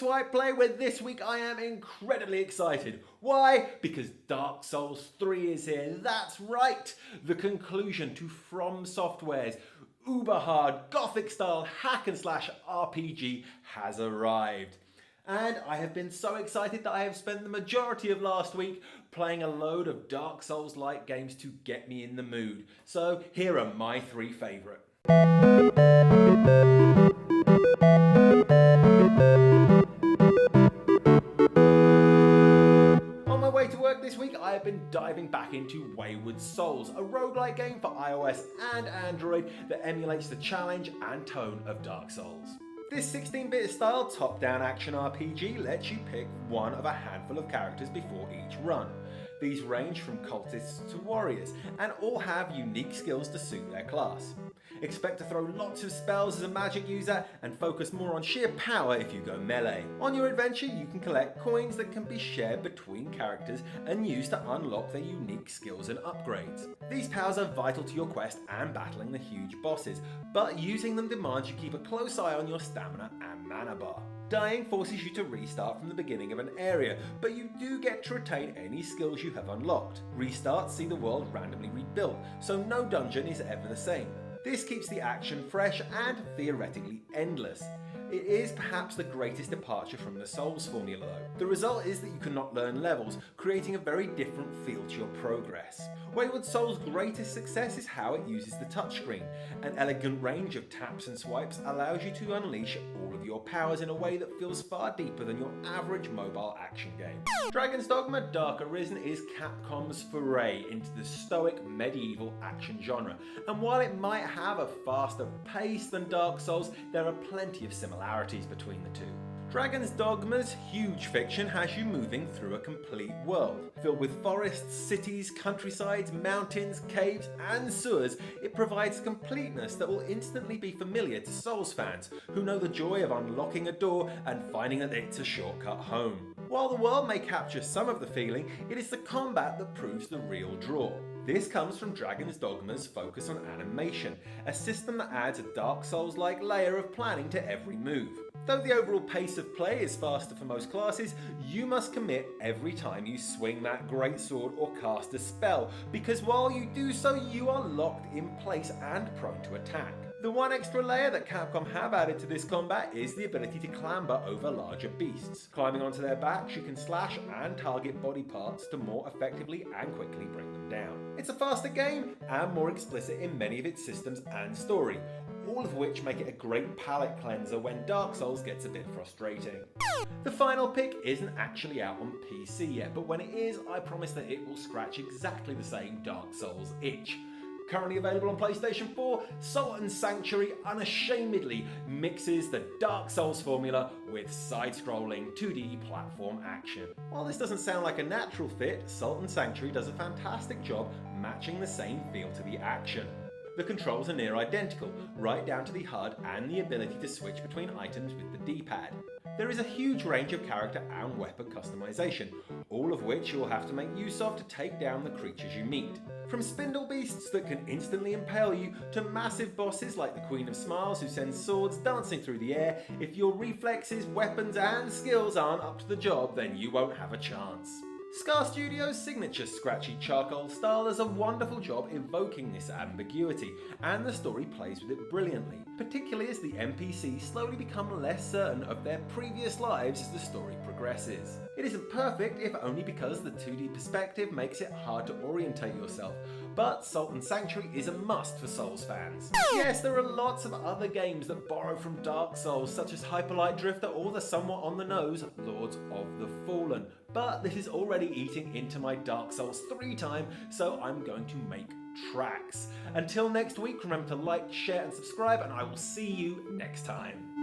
Swipe Play, where this week I am incredibly excited. Why? Because Dark Souls 3 is here. That's right! The conclusion to From Software's uber hard Gothic style hack and slash RPG has arrived. And I have been so excited that I have spent the majority of last week playing a load of Dark Souls-like games to get me in the mood. So here are my 3 favourite. On my way to work this week, I have been diving back into Wayward Souls, a roguelike game for iOS and Android that emulates the challenge and tone of Dark Souls. This 16-bit style top-down action RPG lets you pick one of a handful of characters before each run. These range from cultists to warriors, and all have unique skills to suit their class. Expect to throw lots of spells as a magic user and focus more on sheer power if you go melee. On your adventure, you can collect coins that can be shared between characters and used to unlock their unique skills and upgrades. These powers are vital to your quest and battling the huge bosses, but using them demands you keep a close eye on your stamina and mana bar. Dying forces you to restart from the beginning of an area, but you do get to retain any skills you have unlocked. Restarts see the world randomly rebuilt, so no dungeon is ever the same. This keeps the action fresh and theoretically endless. It is perhaps the greatest departure from the Souls formula though. The result is that you cannot learn levels, creating a very different feel to your progress. Wayward Souls' greatest success is how it uses the touchscreen. An elegant range of taps and swipes allows you to unleash all of your powers in a way that feels far deeper than your average mobile action game. Dragon's Dogma Dark Arisen is Capcom's foray into the stoic medieval action genre, and while it might have a faster pace than Dark Souls, there are plenty of similarities between the two. Dragon's Dogma's huge fiction has you moving through a complete world. Filled with forests, cities, countrysides, mountains, caves and sewers, it provides completeness that will instantly be familiar to Souls fans who know the joy of unlocking a door and finding that it's a shortcut home. While the world may capture some of the feeling, it is the combat that proves the real draw. This comes from Dragon's Dogma's focus on animation, a system that adds a Dark Souls-like layer of planning to every move. Though the overall pace of play is faster for most classes, you must commit every time you swing that greatsword or cast a spell, because while you do so, you are locked in place and prone to attack. The one extra layer that Capcom have added to this combat is the ability to clamber over larger beasts. Climbing onto their backs, you can slash and target body parts to more effectively and quickly bring them down. It's a faster game and more explicit in many of its systems and story, all of which make it a great palate cleanser when Dark Souls gets a bit frustrating. The final pick isn't actually out on PC yet, but when it is, I promise that it will scratch exactly the same Dark Souls itch. Currently available on PlayStation 4, Sultan Sanctuary unashamedly mixes the Dark Souls formula with side-scrolling 2D platform action. While this doesn't sound like a natural fit, Sultan Sanctuary does a fantastic job matching the same feel to the action. The controls are near identical, right down to the HUD and the ability to switch between items with the D-pad. There is a huge range of character and weapon customization, all of which you will have to make use of to take down the creatures you meet. From spindle beasts that can instantly impale you, to massive bosses like the Queen of Smiles who sends swords dancing through the air, if your reflexes, weapons and skills aren't up to the job, then you won't have a chance. Scar Studios' signature scratchy charcoal style does a wonderful job evoking this ambiguity, and the story plays with it brilliantly, particularly as the NPCs slowly become less certain of their previous lives as the story progresses. It isn't perfect, if only because the 2D perspective makes it hard to orientate yourself, but Sultan Sanctuary is a must for Souls fans. Yes, there are lots of other games that borrow from Dark Souls, such as Hyper Light Drifter or the somewhat on-the-nose Lords of the Fallen, but this is already eating into my Dark Souls 3 time, so I'm going to make tracks. Until next week, remember to like, share and subscribe, and I will see you next time.